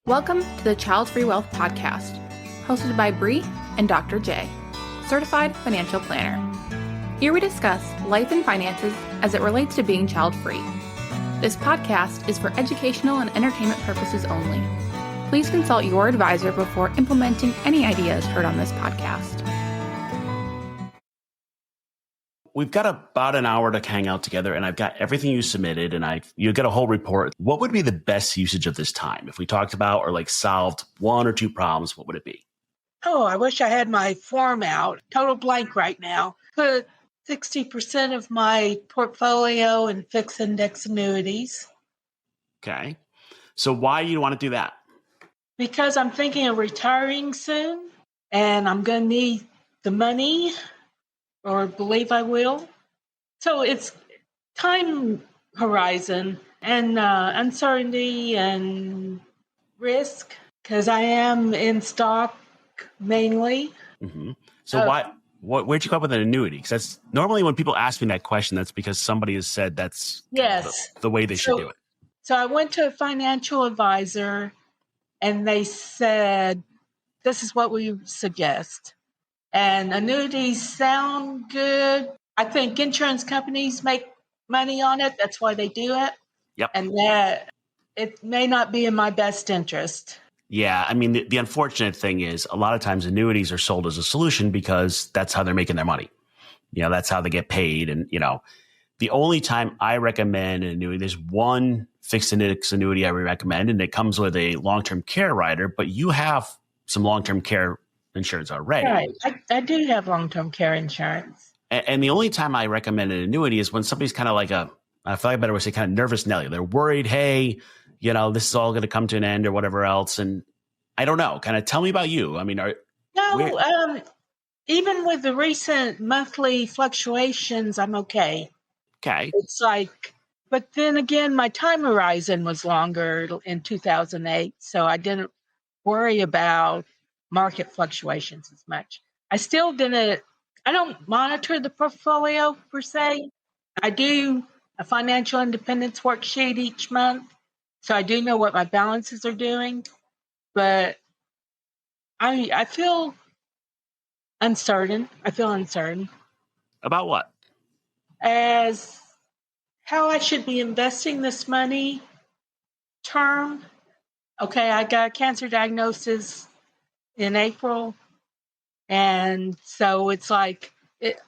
Welcome to the Child Free Wealth Podcast, hosted by Bree and Dr. J, Certified Financial Planner. Here we discuss life and finances as it relates to being child-free. This podcast is for educational and entertainment purposes only. Please consult your advisor before implementing any ideas heard on this podcast. We've got about an hour to hang out together, and I've got everything you submitted, and you get a whole report. What would be the best usage of this time? If we talked about or solved one or two problems, what would it be? Oh, I wish I had my form out. Total blank right now. Put 60% of my portfolio in fixed index annuities. Okay. So why do you want to do that? Because I'm thinking of retiring soon, and I'm going to need the money, or believe I will. So it's time horizon and uncertainty and risk, because I am in stock mainly. Mm-hmm. So where'd you come up with an annuity? Because that's normally when people ask me that question, that's because somebody has said that's the way they should do it. So I went to a financial advisor and they said, this is what we suggest. And annuities sound good. I think insurance companies make money on it. That's why they do it. Yep. And that it may not be in my best interest. Yeah. I mean, the unfortunate thing is a lot of times annuities are sold as a solution because that's how they're making their money. That's how they get paid. And, the only time I recommend an annuity, there's one fixed index annuity I recommend, and it comes with a long-term care rider, but you have some long-term care insurance already. Right. I do have long-term care insurance. And the only time I recommend an annuity is when somebody's kind of I feel like I better say kind of nervous Nelly. They're worried, hey, this is all going to come to an end or whatever else. And I don't know. Kind of tell me about you. I mean, even with the recent monthly fluctuations, I'm okay. Okay. It's but then again, my time horizon was longer in 2008. So I didn't worry about market fluctuations as much. I don't monitor the portfolio per se. I do a financial independence worksheet each month. So I do know what my balances are doing, but I feel uncertain. About what? As how I should be investing this money term. Okay, I got a cancer diagnosis in April. And so it's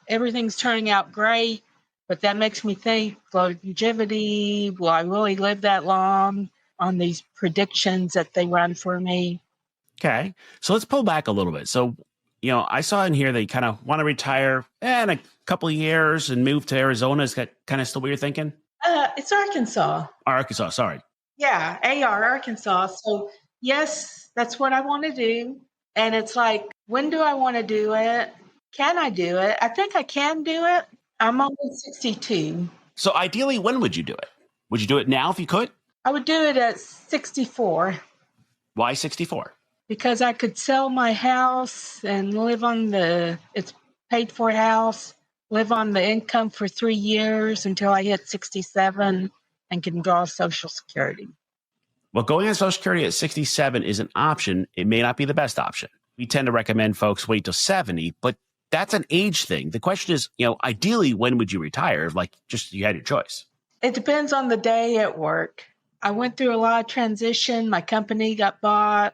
everything's turning out great, but that makes me think longevity, will I really live that long on these predictions that they run for me? Okay. So let's pull back a little bit. So, I saw in here that you kind of want to retire in a couple of years and move to Arizona. Is that kind of still what you're thinking? It's Arkansas. Arkansas, sorry. Yeah, Arkansas. So yes, that's what I want to do. And it's when do I want to do it? Can I do it? I think I can do it. I'm only 62. So ideally, when would you do it? Would you do it now if you could? I would do it at 64. Why 64? Because I could sell my house and live on it's paid for house, live on the income for 3 years until I hit 67 and can draw Social Security. Well, going on Social Security at 67 is an option. It may not be the best option. We tend to recommend folks wait till 70, but that's an age thing. The question is, ideally, when would you retire? You had your choice. It depends on the day at work. I went through a lot of transition. My company got bought.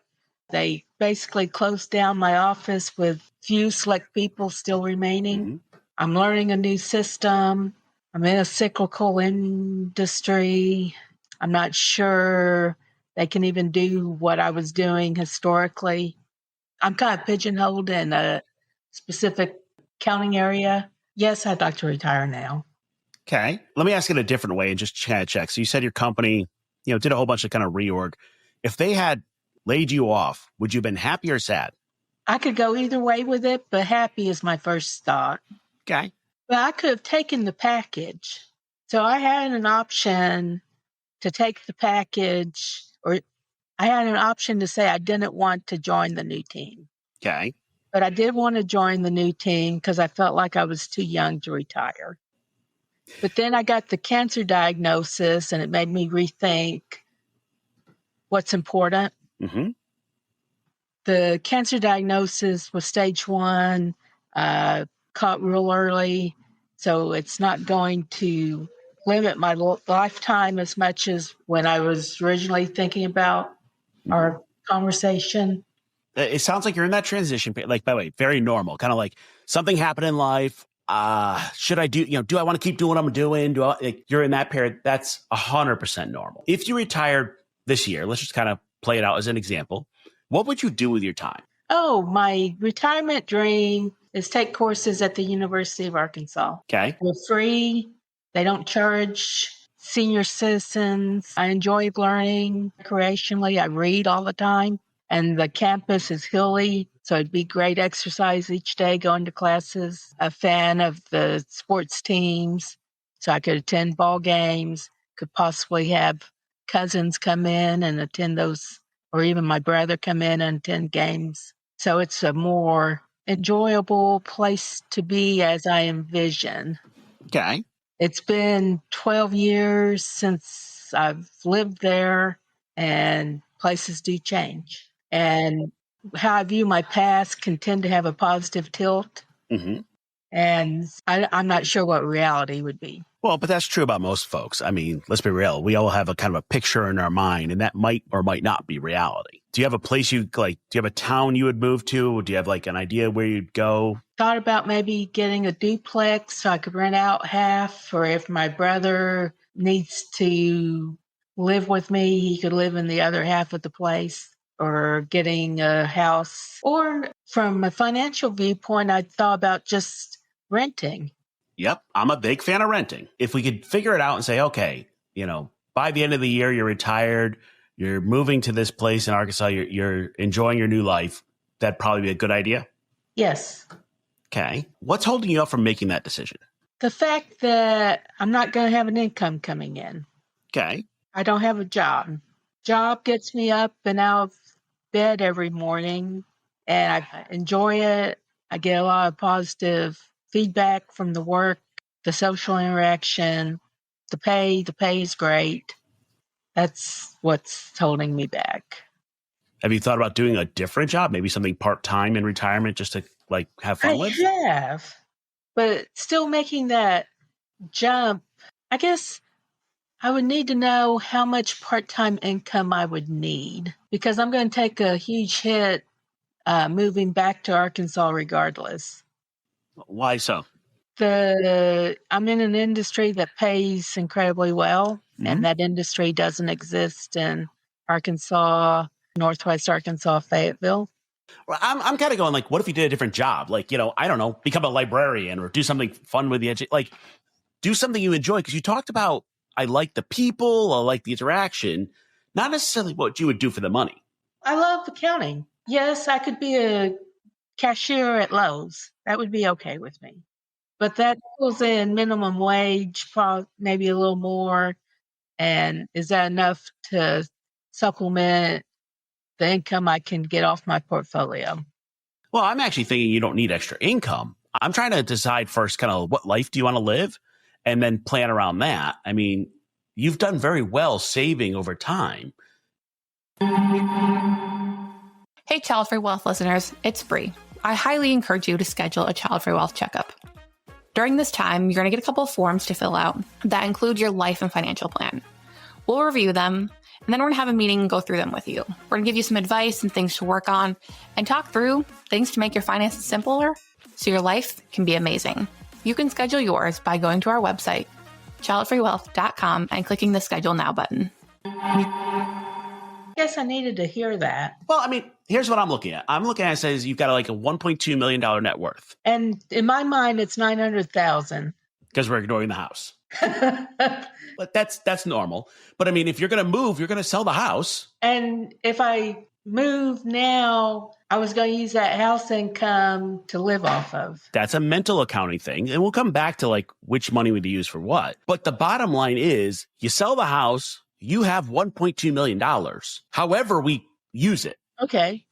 They basically closed down my office with few select people still remaining. Mm-hmm. I'm learning a new system. I'm in a cyclical industry. I'm not sure they can even do what I was doing historically. I'm kind of pigeonholed in a specific counting area. Yes, I'd like to retire now. Okay. Let me ask it a different way and just kind of check. So you said your company, did a whole bunch of kind of reorg. If they had laid you off, would you have been happy or sad? I could go either way with it, but happy is my first thought. Okay. But I could have taken the package. So I had an option to take the package, or I had an option to say I didn't want to join the new team. Okay. But I did want to join the new team because I felt like I was too young to retire. But then I got the cancer diagnosis and it made me rethink what's important. Mm-hmm. The cancer diagnosis was stage 1, caught real early. So it's not going to limit my lifetime as much as when I was originally thinking about our conversation. It sounds like you're in that transition, like, by the way, very normal, kind of like something happened in life. Should I do I want to keep doing what I'm doing? You're in that period. That's 100% normal. If you retired this year, let's just kind of play it out as an example. What would you do with your time? Oh, my retirement dream is take courses at the University of Arkansas. Okay. They're free. They don't charge senior citizens. I enjoy learning recreationally. I read all the time. And the campus is hilly, so it'd be great exercise each day going to classes. A fan of the sports teams, so I could attend ball games, could possibly have cousins come in and attend those, or even my brother come in and attend games. So it's a more enjoyable place to be as I envision. Okay. It's been 12 years since I've lived there, and places do change. And how I view my past can tend to have a positive tilt. Mm-hmm. And I'm not sure what reality would be. Well, but that's true about most folks. I mean, let's be real. We all have a kind of a picture in our mind, and that might or might not be reality. Do you have a place do you have a town you would move to? Do you have like an idea where you'd go? Thought about maybe getting a duplex so I could rent out half, or if my brother needs to live with me, he could live in the other half of the place, or getting a house. Or from a financial viewpoint, I thought about just renting. Yep. I'm a big fan of renting. If we could figure it out and say, okay, by the end of the year, you're retired, you're moving to this place in Arkansas, you're enjoying your new life, that'd probably be a good idea. Yes. Okay. What's holding you up from making that decision? The fact that I'm not going to have an income coming in. Okay. I don't have a job. Job gets me up and out of bed every morning, and I enjoy it. I get a lot of positive feedback from the work, the social interaction, the pay. The pay is great. That's what's holding me back. Have you thought about doing a different job, maybe something part-time in retirement just to have fun with? I have, but still making that jump, I guess I would need to know how much part-time income I would need, because I'm going to take a huge hit moving back to Arkansas regardless. Why so? I'm in an industry that pays incredibly well, and that industry doesn't exist in Arkansas, Northwest Arkansas, Fayetteville. Well, I'm kind of going what if you did a different job? I don't know, become a librarian or do something fun with the do something you enjoy. Because you talked about, I like the people, I like the interaction, not necessarily what you would do for the money. I love accounting. Yes, I could be a cashier at Lowe's. That would be okay with me. But that pulls in minimum wage, maybe a little more. And is that enough to supplement the income I can get off my portfolio? Well, I'm actually thinking you don't need extra income. I'm trying to decide first kind of what life do you want to live and then plan around that. I mean, you've done very well saving over time. Hey, Child Free Wealth listeners, it's Bree. I highly encourage you to schedule a Child Free Wealth checkup. During this time, you're going to get a couple of forms to fill out that include your life and financial plan. We'll review them, and then we're going to have a meeting and go through them with you. We're going to give you some advice and things to work on and talk through things to make your finances simpler so your life can be amazing. You can schedule yours by going to our website, childfreewealth.com, and clicking the Schedule Now button. Yes, I needed to hear that. Well, I mean, here's what I'm looking at. I'm looking at it says you've got a $1.2 million net worth. And in my mind, it's $900,000. Because we're ignoring the house. But that's normal. But I mean, if you're going to move, you're going to sell the house. And if I move now, I was going to use that house income to live off of. That's a mental accounting thing. And we'll come back to which money would you use for what. But the bottom line is you sell the house, you have $1.2 million. However we use it. Okay.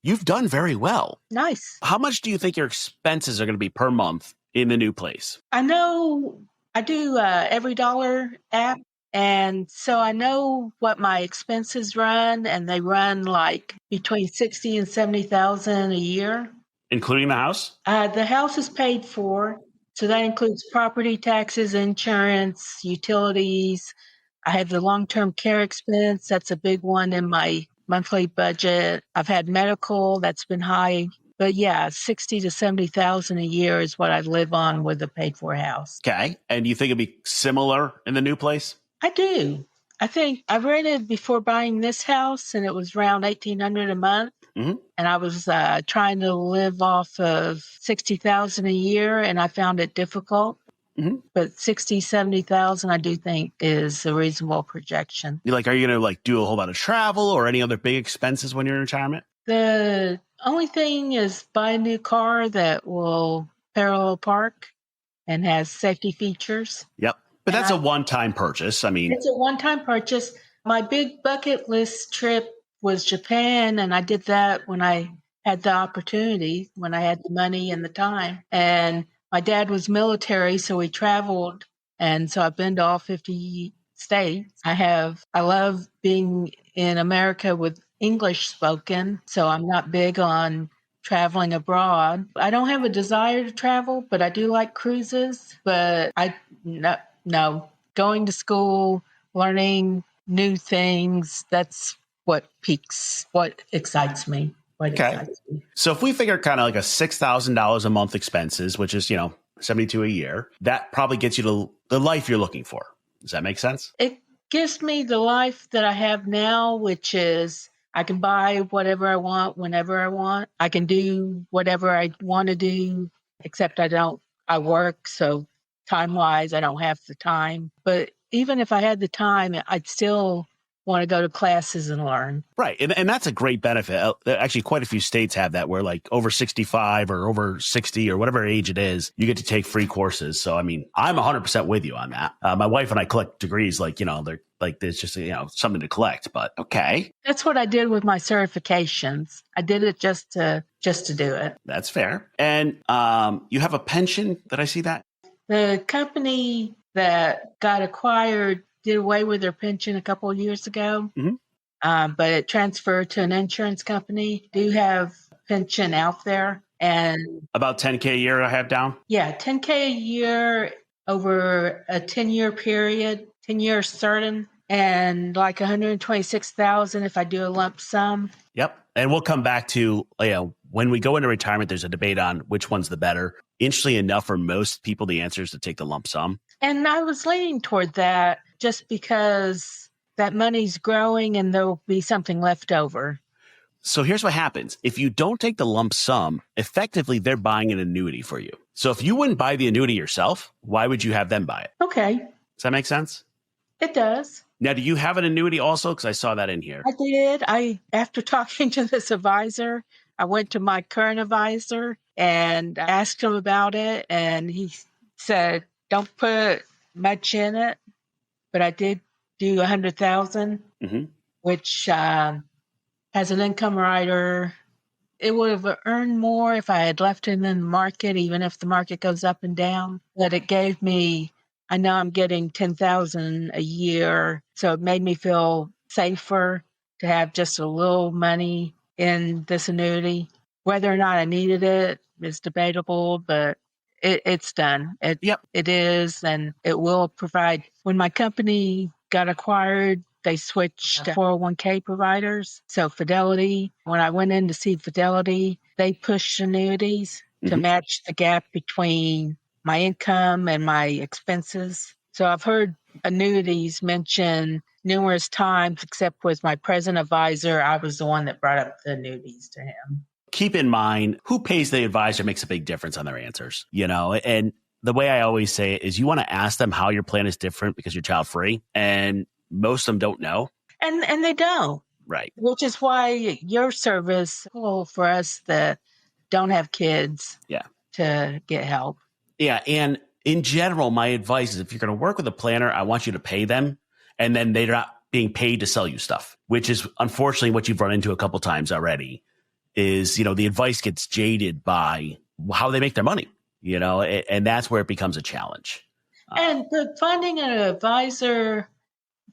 You've done very well. Nice. How much do you think your expenses are going to be per month in the new place? I know I do Every Dollar app. And so I know what my expenses run, and they run like between 60 and 70,000 a year. Including the house? The house is paid for. So that includes property taxes, insurance, utilities. I have the long-term care expense. That's a big one in my monthly budget. I've had medical. That's been high. But yeah, 60 to 70,000 a year is what I live on with a paid for house. Okay. And you think it'd be similar in the new place? I do. I think I rented before buying this house, and it was around $1,800 a month. Mm-hmm. And I was trying to live off of 60,000 a year, and I found it difficult. Mm-hmm. But 60, 70,000, I do think is a reasonable projection. Are you going to do a whole lot of travel or any other big expenses when you're in retirement? The only thing is buy a new car that will parallel park and has safety features. Yep. But that's a one-time purchase. I mean, it's a one-time purchase. My big bucket list trip was Japan, and I did that when I had the opportunity, when I had the money and the time. And my dad was military, so we traveled. And so I've been to all 50 states. I love being in America with English spoken, so I'm not big on traveling abroad. I don't have a desire to travel, but I do like cruises. But no, going to school, learning new things, that's what excites me. Excites me. So if we figure kind of like a $6,000 a month expenses, which is, $72 a year, that probably gets you to the life you're looking for. Does that make sense? It gives me the life that I have now, which is I can buy whatever I want whenever I want. I can do whatever I want to do, except I work. So time-wise, I don't have the time. But even if I had the time, I'd still want to go to classes and learn. Right. And that's a great benefit. Actually, quite a few states have that where over 65 or over 60 or whatever age it is, you get to take free courses. So, I mean, I'm 100% with you on that. My wife and I collect degrees they're there's just, something to collect, but okay. That's what I did with my certifications. I did it just to do it. That's fair. And you have a pension, did I see that? The company that got acquired did away with their pension a couple of years ago, but it transferred to an insurance company. Do have pension out there, and about $10K a year I have down. Yeah, $10K a year over a 10-year period, 10 years certain, and like $126,000 if I do a lump sum. Yep, and we'll come back to when we go into retirement. There's a debate on which one's the better. Interestingly enough, for most people, the answer is to take the lump sum. And I was leaning toward that just because that money's growing and there'll be something left over. So here's what happens. If you don't take the lump sum, effectively, they're buying an annuity for you. So if you wouldn't buy the annuity yourself, why would you have them buy it? Okay. Does that make sense? It does. Now, do you have an annuity also? Because I saw that in here. I did. After talking to this advisor, I went to my current advisor and asked him about it. And he said, don't put much in it. But I did do $100,000, which has an income rider. It would have earned more if I had left it in the market, even if the market goes up and down. But it gave me, I know I'm getting $10,000 a year. So it made me feel safer to have just a little money in this annuity. Whether or not I needed it is debatable, but it's done. It is, and it will provide. When my company got acquired, they switched to 401k providers. So Fidelity, when I went in to see Fidelity, they pushed annuities to match the gap between my income and my expenses. So I've heard annuities mentioned numerous times, except with my present advisor, I was the one that brought up the annuities to him. Keep in mind, who pays the advisor makes a big difference on their answers, and the way I always say it is you want to ask them how your plan is different because you're child free, and most of them don't know. And they don't. Right. Which is why your service, for us that don't have kids to get help. Yeah. And in general, my advice is if you're going to work with a planner, I want you to pay them, and then they're not being paid to sell you stuff, which is unfortunately what you've run into a couple times already. Is, the advice gets jaded by how they make their money, and that's where it becomes a challenge. And finding an advisor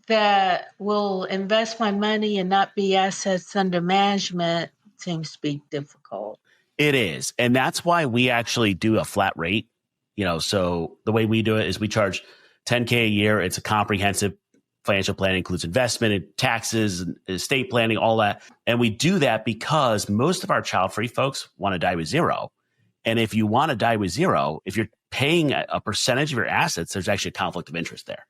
that will invest my money and not be assets under management seems to be difficult. It is. And that's why we actually do a flat rate. So the way we do it is we charge $10K a year. It's a comprehensive financial plan, includes investment and taxes and estate planning, all that. And we do that because most of our child-free folks want to die with zero. And if you want to die with zero, if you're paying a percentage of your assets, there's actually a conflict of interest there.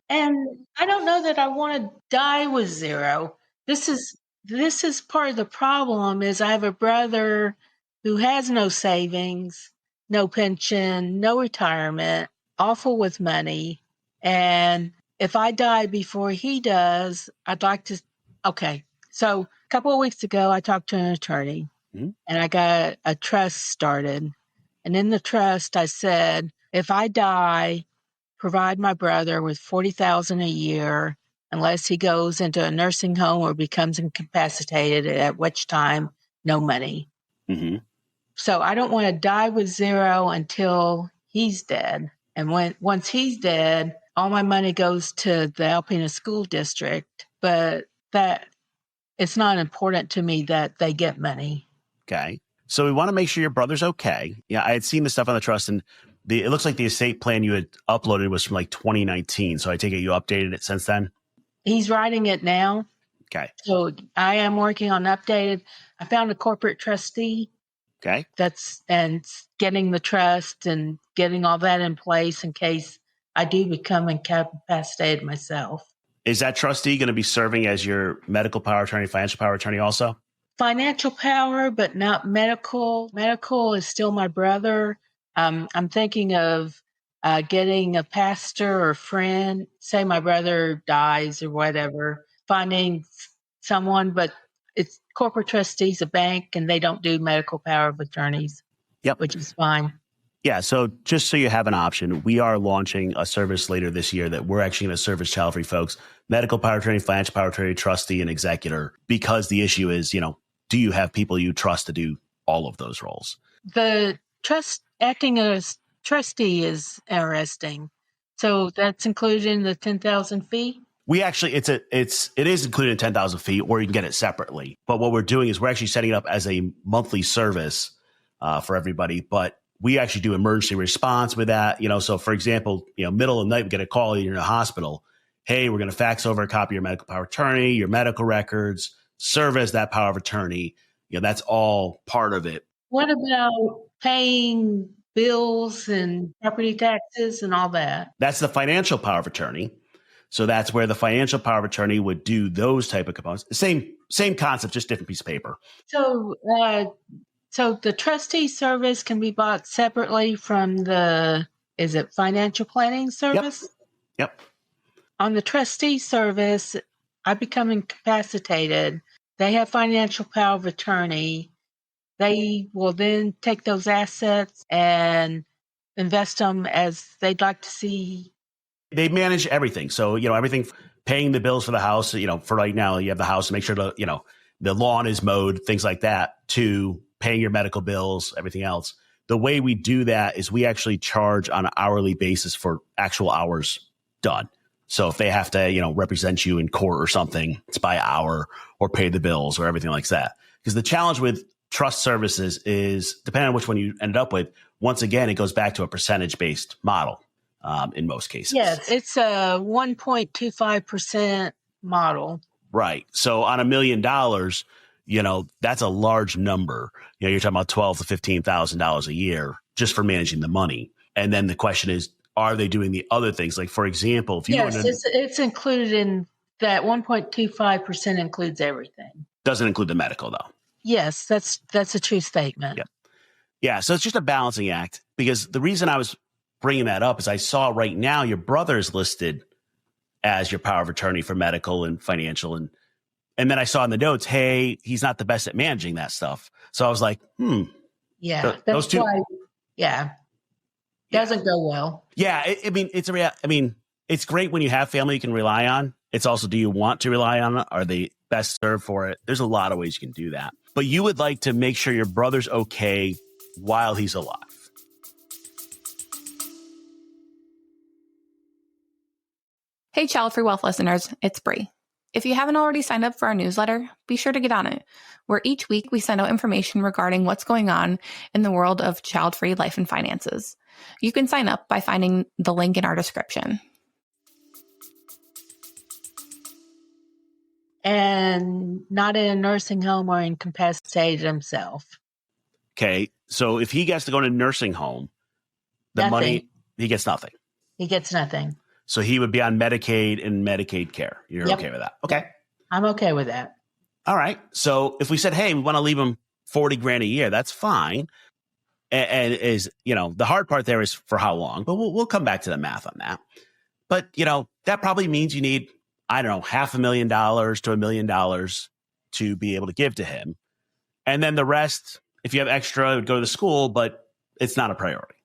And I don't know that I want to die with zero. This is part of the problem is I have a brother who has no savings, no pension, no retirement, awful with money. And if I die before he does, I'd like to. Okay. So a couple of weeks ago, I talked to an attorney and I got a trust started. And in the trust, I said, if I die, provide my brother with $40,000 a year unless he goes into a nursing home or becomes incapacitated, at which time, no money. Mm-hmm. So I don't want to die with zero until he's dead. And once he's dead, all my money goes to the Alpena School District. But that it's not important to me that they get money. Okay. So we want to make sure your brother's okay. Yeah, I had seen the stuff on the trust, and it looks like the estate plan you had uploaded was from like 2019. So I take it you updated it since then? He's writing it now. Okay. So I am working on updated. I found a corporate trustee. Okay. And getting the trust and getting all that in place in case I do become incapacitated myself. Is that trustee going to be serving as your medical power attorney, financial power attorney also? Financial power, but not medical. Medical is still my brother. I'm thinking of getting a pastor or friend, say my brother dies or whatever, finding someone, but it's corporate trustees, a bank, and they don't do medical power of attorneys, which is fine. Yeah. So just so you have an option, we are launching a service later this year that we're actually going to service child-free folks, medical power attorney, financial power attorney, trustee, and executor, because the issue is, do you have people you trust to do all of those roles? The acting as trustee is interesting. So that's included in the 10,000 fee? We actually, it is included in 10,000 fee, or you can get it separately. But what we're doing is we're actually setting it up as a monthly service for everybody. But we actually do emergency response with that. So for example, middle of the night, we get a call, you're in a hospital. Hey, we're going to fax over a copy of your medical power of attorney, your medical records, serve as that power of attorney. That's all part of it. What about paying bills and property taxes and all that? That's the financial power of attorney. So that's where the financial power of attorney would do those type of components. Same concept, just different piece of paper. So the trustee service can be bought separately from is it financial planning service? Yep. On the trustee service, I become incapacitated. They have financial power of attorney. They will then take those assets and invest them as they'd like to see. They manage everything. So, everything, paying the bills for the house, for right now, you have the house to make sure the lawn is mowed, things like that, to paying your medical bills, everything else. The way we do that is we actually charge on an hourly basis for actual hours done. So if they have to, represent you in court or something, it's by hour, or pay the bills or everything like that. Because the challenge with trust services is, depending on which one you ended up with, once again, it goes back to a percentage-based model in most cases. Yes, it's a 1.25% model. Right. So on $1 million, that's a large number. You're talking about $12,000 to $15,000 a year just for managing the money. And then the question is, are they doing the other things? Like, for example, if you it's included in that 1.25% includes everything. Doesn't include the medical, though. Yes, that's a true statement. Yeah. So it's just a balancing act, because the reason I was bringing that up is I saw right now your brother is listed as your power of attorney for medical and financial, and then I saw in the notes, hey, he's not the best at managing that stuff. So I was like, Yeah, those two. Doesn't go well. Yeah, it's great when you have family you can rely on. It's also, do you want to rely on it? Are they best served for it? There's a lot of ways you can do that. But you would like to make sure your brother's okay while he's alive. Hey, Child Free Wealth listeners, it's Bree. If you haven't already signed up for our newsletter, be sure to get on it, where each week we send out information regarding what's going on in the world of child-free life and finances. You can sign up by finding the link in our description. And not in a nursing home or incapacitated himself. Okay. So if he gets to go to a nursing home, the money, he gets nothing. He gets nothing. So he would be on Medicaid and Medicaid care. You're okay with that? Okay. I'm okay with that. All right. So if we said, hey, we want to leave him 40 grand a year, that's fine. And is, the hard part there is for how long, but we'll come back to the math on that. But, that probably means you need, $500,000 to $1 million to be able to give to him. And then the rest, if you have extra, it would go to the school, but it's not a priority.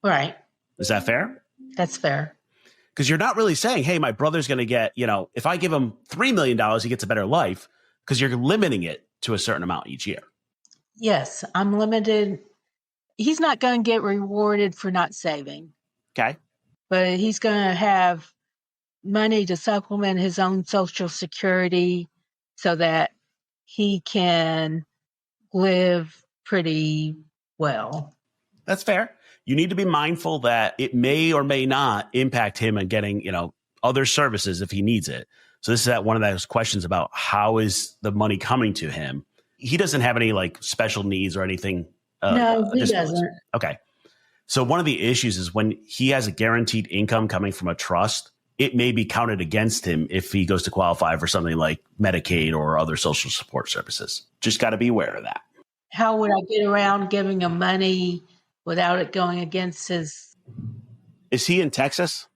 Right. Is that fair? That's fair. Because you're not really saying, hey, my brother's going to get, if I give him $3 million, he gets a better life, because you're limiting it to a certain amount each year. Yes, I'm limited. He's not going to get rewarded for not saving. Okay. But he's going to have money to supplement his own Social Security so that he can live pretty well. That's fair. You need to be mindful that it may or may not impact him in getting, other services if he needs it. So this is one of those questions about how is the money coming to him? He doesn't have any special needs or anything. No, he doesn't. Okay. So one of the issues is when he has a guaranteed income coming from a trust, it may be counted against him if he goes to qualify for something like Medicaid or other social support services. Just got to be aware of that. How would I get around giving him money without it going against his... Is he in Texas?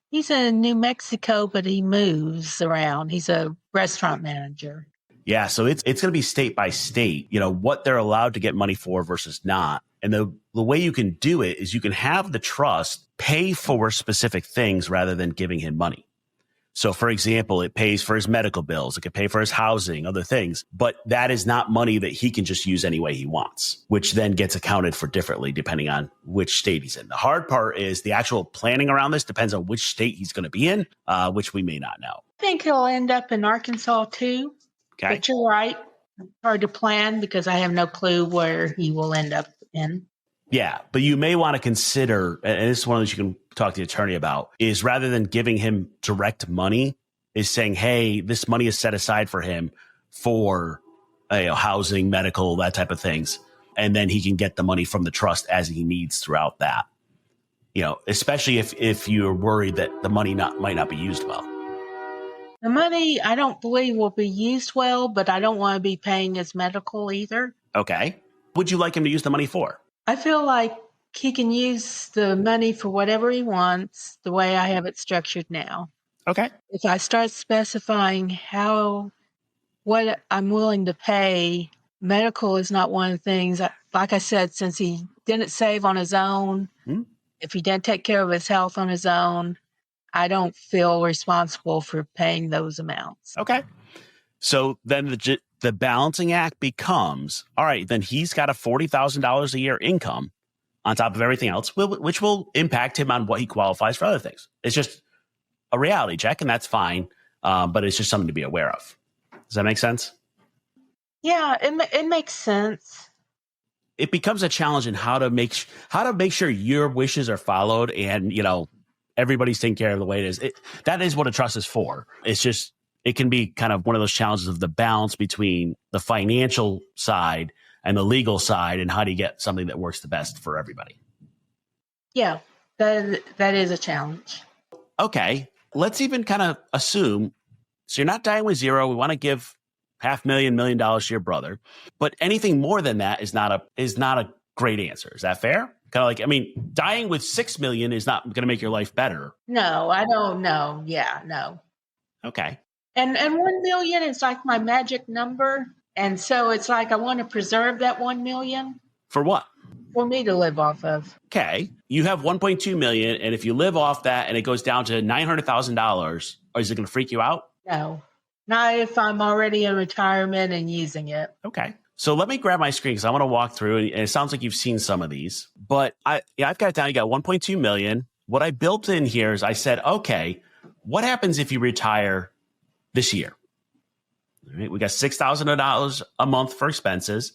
He's in New Mexico, but he moves around. He's a restaurant manager. Yeah, so it's going to be state by state, what they're allowed to get money for versus not. And the way you can do it is you can have the trust pay for specific things rather than giving him money. So, for example, it pays for his medical bills. It could pay for his housing, other things. But that is not money that he can just use any way he wants, which then gets accounted for differently depending on which state he's in. The hard part is the actual planning around this depends on which state he's going to be in, which we may not know. I think he'll end up in Arkansas too. Okay. But you're right. Hard to plan because I have no clue where he will end up in. Yeah, but you may want to consider, and this is one of those you can talk to the attorney about, is rather than giving him direct money, is saying, hey, this money is set aside for him for housing, medical, that type of things. And then he can get the money from the trust as he needs throughout that. Especially if you're worried that the money might not be used well. The money, I don't believe will be used well, but I don't want to be paying his medical either. Okay. Would you like him to use the money for? I feel like he can use the money for whatever he wants, the way I have it structured now. Okay. If I start specifying what I'm willing to pay, medical is not one of the things. Like I said, since he didn't save on his own, if he didn't take care of his health on his own, I don't feel responsible for paying those amounts. Okay. So then the balancing act becomes, all right, then he's got a $40,000 a year income on top of everything else, which will impact him on what he qualifies for other things. It's just a reality check, and that's fine, but it's just something to be aware of. Does that make sense? Yeah, it makes sense. It becomes a challenge in how to make sure your wishes are followed and, everybody's taking care of the way it is. That is what a trust is for. It's just, it can be kind of one of those challenges of the balance between the financial side and the legal side, and how do you get something that works the best for everybody? Yeah, that is a challenge. Okay, let's even kind of assume, so you're not dying with zero. We want to give $500,000, $1 million to your brother, but anything more than that is not a great answer. Is that fair? Kind of dying with $6 million is not going to make your life better. No, I don't know. Yeah, no. Okay. And 1 million is like my magic number. And so it's like I want to preserve that 1 million. For what? For me to live off of. Okay. You have 1.2 million. And if you live off that and it goes down to $900,000, is it going to freak you out? No, not if I'm already in retirement and using it. Okay. So let me grab my screen because I want to walk through, and it sounds like you've seen some of these, but I've got it down. You got 1.2 million. What I built in here is I said, okay, what happens if you retire this year? All right, we got $6,000 a month for expenses.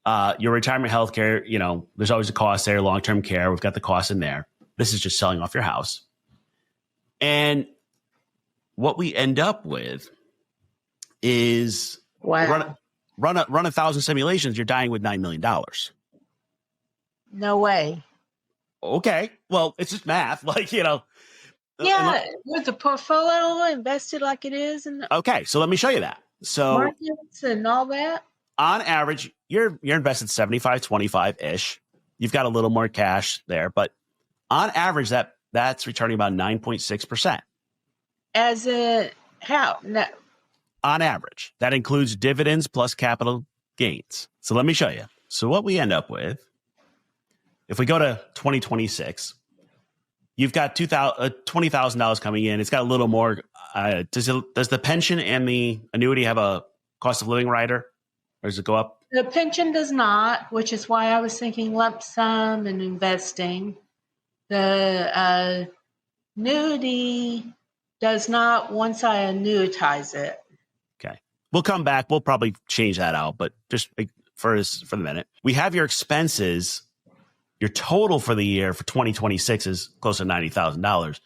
Your retirement health care, there's always a cost there, long-term care. We've got the cost in there. This is just selling off your house. And what we end up with is run 1,000 simulations. You're dying with $9 million. No way. Okay. Well, it's just math. Yeah, with the portfolio invested like it is. Okay. So let me show you that. So markets and all that. On average, you're invested 75, 25-ish. You've got a little more cash there, but on average, that's returning about 9.6%. As a how? No. On average, that includes dividends plus capital gains. So let me show you. So what we end up with, if we go to 2026, you've got $20,000 coming in. It's got a little more. Does the pension and the annuity have a cost of living rider? Or does it go up? The pension does not, which is why I was thinking lump sum and investing. The annuity does not once I annuitize it. Okay. We'll come back. We'll probably change that out, but just for the minute. We have your expenses. Your total for the year for 2026 is close to $90,000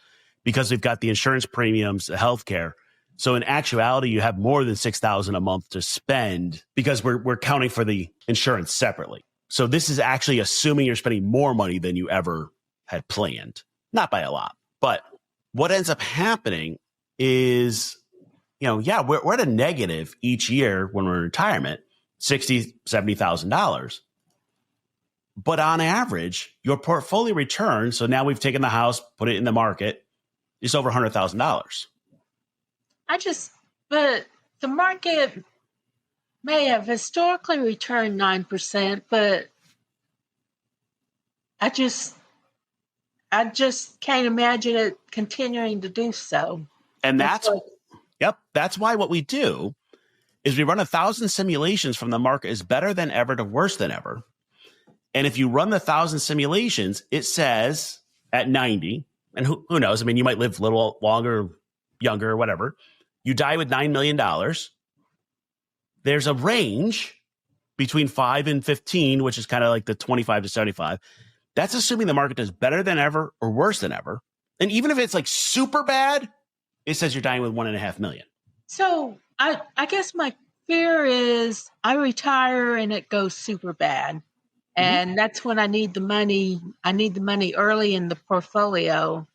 because we've got the insurance premiums, the healthcare. So in actuality, you have more than $6,000 a month to spend because we're counting for the insurance separately. So this is actually assuming you're spending more money than you ever had planned. Not by a lot. But what ends up happening is, we're at a negative each year when we're in retirement, $60,000, $70,000. But on average, your portfolio return, so now we've taken the house, put it in the market, is over $100,000. But the market may have historically returned 9%, but I just can't imagine it continuing to do so. And that's why what we do is we run 1,000 simulations from the market is better than ever to worse than ever. And if you run the 1,000 simulations, it says at 90, and who knows? I mean, you might live a little longer, younger, or whatever. You die with $9 million. There's a range between 5 and 15, which is kind of like the 25 to 75. That's assuming the market does better than ever or worse than ever. And even if it's like super bad, it says you're dying with $1.5 million. So I guess my fear is I retire and it goes super bad. And that's when I need the money. I need the money early in the portfolio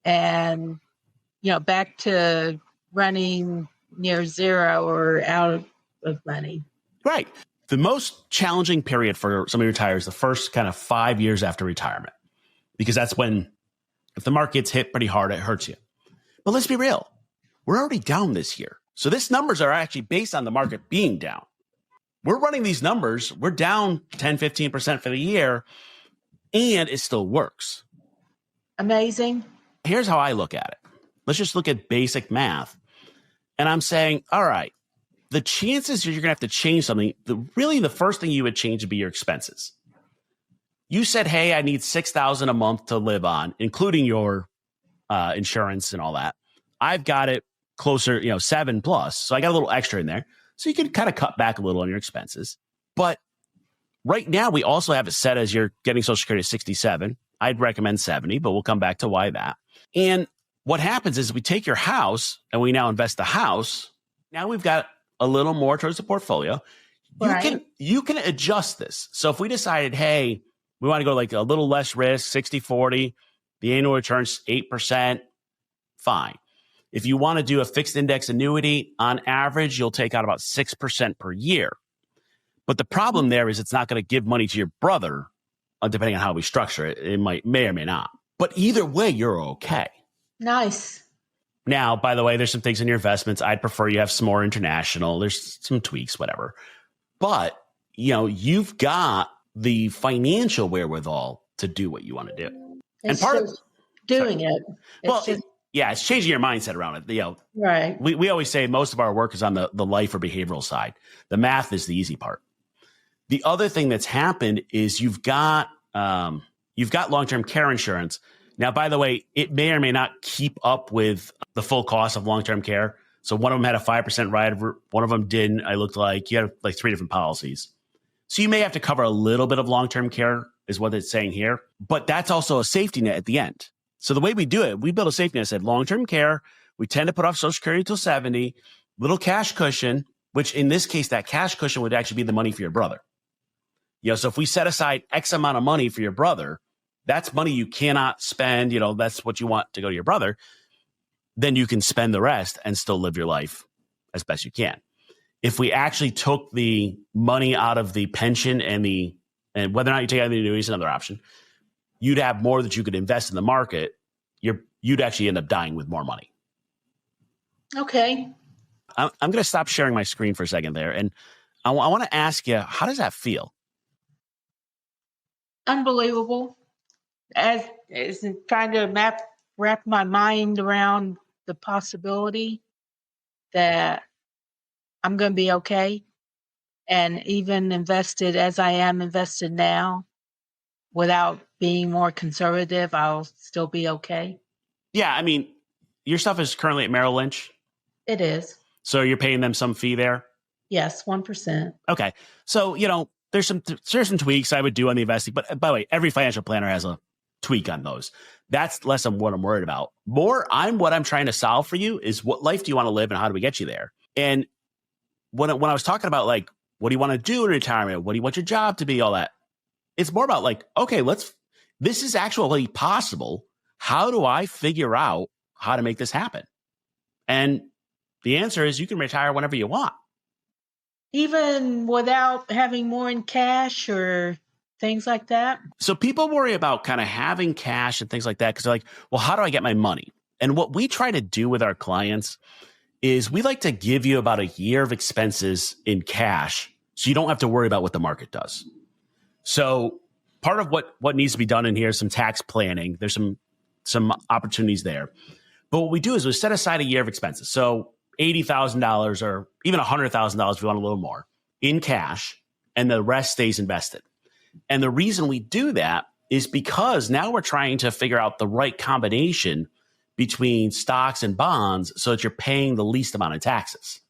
and, back to running near zero or out of money. Right. The most challenging period for somebody who retires, the first kind of 5 years after retirement, because that's when, if the market gets hit pretty hard, it hurts you. But let's be real. We're already down this year. So these numbers are actually based on the market being down. We're running these numbers. We're down 10, 15% for the year, and it still works. Amazing. Here's how I look at it. Let's just look at basic math. And I'm saying, all right, the chances you're going to have to change something, the first thing you would change would be your expenses. You said, hey, I need $6,000 a month to live on, including your insurance and all that. I've got it closer, 7 plus. So I got a little extra in there. So you can kind of cut back a little on your expenses. But right now, we also have it set as you're getting Social Security at 67. I'd recommend 70, but we'll come back to why that. And what happens is we take your house and we now invest the house. Now we've got a little more towards the portfolio. Right. You can adjust this. So if we decided, hey, we want to go like a little less risk, 60-40, the annual return's 8%, fine. If you want to do a fixed index annuity, on average, you'll take out about 6% per year. But the problem there is it's not going to give money to your brother, depending on how we structure it. It may or may not. But either way, you're okay. Nice. Now, by the way, there's some things in your investments. I'd prefer you have some more international. There's some tweaks, whatever. But, you've got the financial wherewithal to do what you want to do. It's doing it. It's changing your mindset around it. Right. We always say most of our work is on the life or behavioral side. The math is the easy part. The other thing that's happened is you've got long-term care insurance. Now, by the way, it may or may not keep up with the full cost of long-term care. So one of them had a 5% rider, one of them didn't. I looked like you had like 3 different policies. So you may have to cover a little bit of long-term care is what it's saying here. But that's also a safety net at the end. So the way we do it, we build a safety net. I said long-term care, we tend to put off Social Security until 70, little cash cushion, which in this case, that cash cushion would actually be the money for your brother. So if we set aside X amount of money for your brother, that's money you cannot spend. That's what you want to go to your brother. Then you can spend the rest and still live your life as best you can. If we actually took the money out of the pension and whether or not you take out the annuities is another option, you'd have more that you could invest in the market. You'd actually end up dying with more money. Okay. I'm going to stop sharing my screen for a second there. And I want to ask you, how does that feel? Unbelievable. As trying to wrap my mind around the possibility that I'm going to be okay. And even invested as I am invested now, without being more conservative, I'll still be okay. Yeah, I mean, your stuff is currently at Merrill Lynch. It is. So you're paying them some fee there? Yes, 1%. Okay. So, there's some tweaks I would do on the investing. But by the way, every financial planner has a tweak on those. That's less than what I'm worried about. What I'm trying to solve for you is what life do you want to live and how do we get you there? And when I was talking about like, what do you want to do in retirement? What do you want your job to be? All that. It's more about like, okay, this is actually possible. How do I figure out how to make this happen? And the answer is you can retire whenever you want. Even without having more in cash or things like that? So people worry about kind of having cash and things like that because they're like, well, how do I get my money? And what we try to do with our clients is we like to give you about a year of expenses in cash so you don't have to worry about what the market does. So part of what needs to be done in here is some tax planning. There's some opportunities there. But what we do is we set aside a year of expenses. So $80,000 or even $100,000 if you want a little more in cash, and the rest stays invested. And the reason we do that is because now we're trying to figure out the right combination between stocks and bonds so that you're paying the least amount of taxes.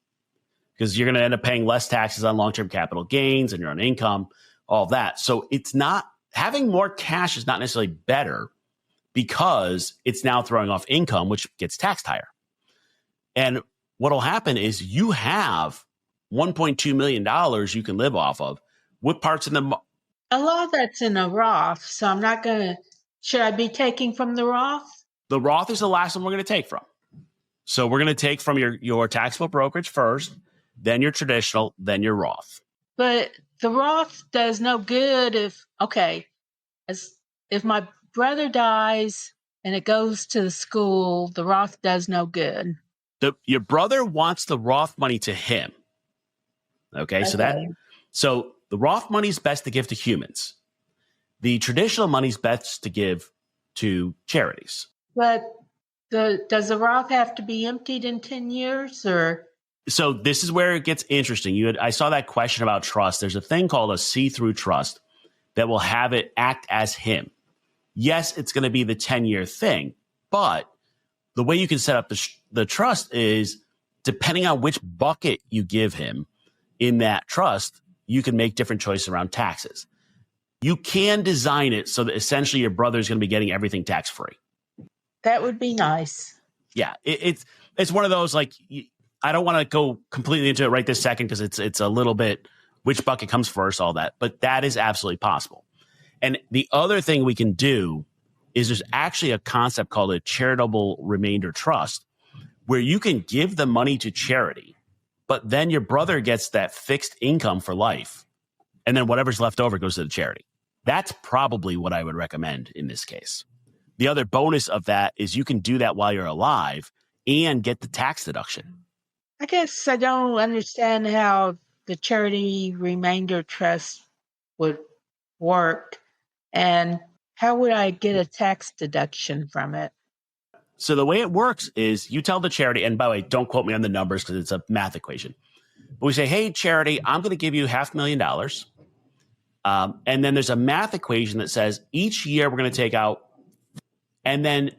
Because you're going to end up paying less taxes on long-term capital gains and your own income, all that. So it's not having more cash is not necessarily better because it's now throwing off income, which gets taxed higher. And what will happen is you have $1.2 million you can live off of. What parts in the... A lot of that's in a Roth, so I'm not going to... Should I be taking from the Roth? The Roth is the last one we're going to take from. So we're going to take from your taxable brokerage first, then your traditional, then your Roth. But the Roth does no good if my brother dies and it goes to the school, the Roth does no good. Your brother wants the Roth money to him. Okay. So the Roth money is best to give to humans. The traditional money is best to give to charities. But does the Roth have to be emptied in 10 years or? So this is where it gets interesting. I saw that question about trust. There's a thing called a see-through trust that will have it act as him. Yes, it's going to be the 10-year thing, but the way you can set up the trust is depending on which bucket you give him in that trust, you can make different choices around taxes. You can design it so that essentially your brother is going to be getting everything tax-free. That would be nice. Yeah, it's one of those, like, I don't want to go completely into it right this second because it's a little bit which bucket comes first, all that. But that is absolutely possible. And the other thing we can do is there's actually a concept called a charitable remainder trust where you can give the money to charity, but then your brother gets that fixed income for life. And then whatever's left over goes to the charity. That's probably what I would recommend in this case. The other bonus of that is you can do that while you're alive and get the tax deduction. I guess I don't understand how the charity remainder trust would work and how would I get a tax deduction from it? So the way it works is you tell the charity, and by the way, don't quote me on the numbers because it's a math equation. But we say, hey, charity, I'm going to give you $500,000. And then there's a math equation that says each year we're going to take out And then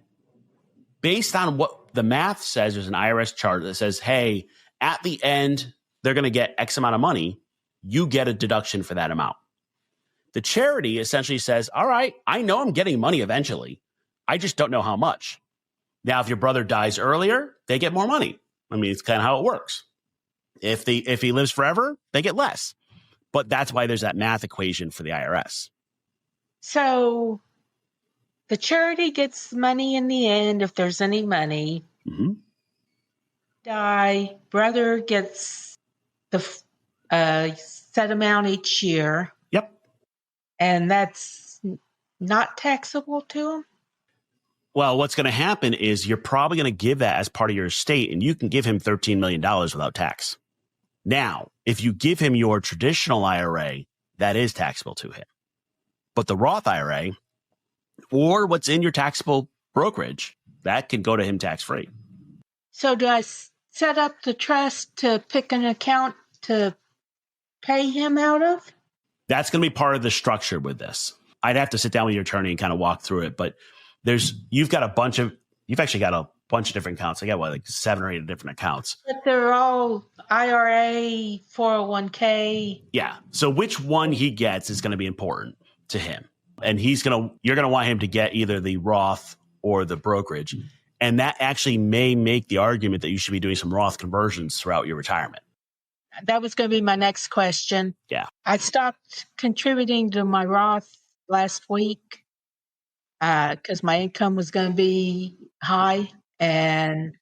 based on what the math says, there's an IRS chart that says, hey, at the end, they're going to get X amount of money. You get a deduction for that amount. The charity essentially says, all right, I know I'm getting money eventually. I just don't know how much. Now, if your brother dies earlier, they get more money. I mean, it's kind of how it works. If he lives forever, they get less. But that's why there's that math equation for the IRS. So the charity gets money in the end, if there's any money. Mm-hmm. Die, brother gets the set amount each year. Yep. And that's not taxable to him? Well, what's going to happen is you're probably going to give that as part of your estate, and you can give him $13 million without tax. Now, if you give him your traditional IRA, that is taxable to him. But the Roth IRA or what's in your taxable brokerage, that can go to him tax-free. So do I set up the trust to pick an account to pay him out of? That's going to be part of the structure with this. I'd have to sit down with your attorney and kind of walk through it, but you've actually got a bunch of different accounts. I got like 7 or 8 different accounts. But they're all IRA, 401k. Yeah. So which one he gets is going to be important to him. And you're going to want him to get either the Roth or the brokerage. And that actually may make the argument that you should be doing some Roth conversions throughout your retirement. That was going to be my next question. Yeah. I stopped contributing to my Roth last week because my income was going to be high. And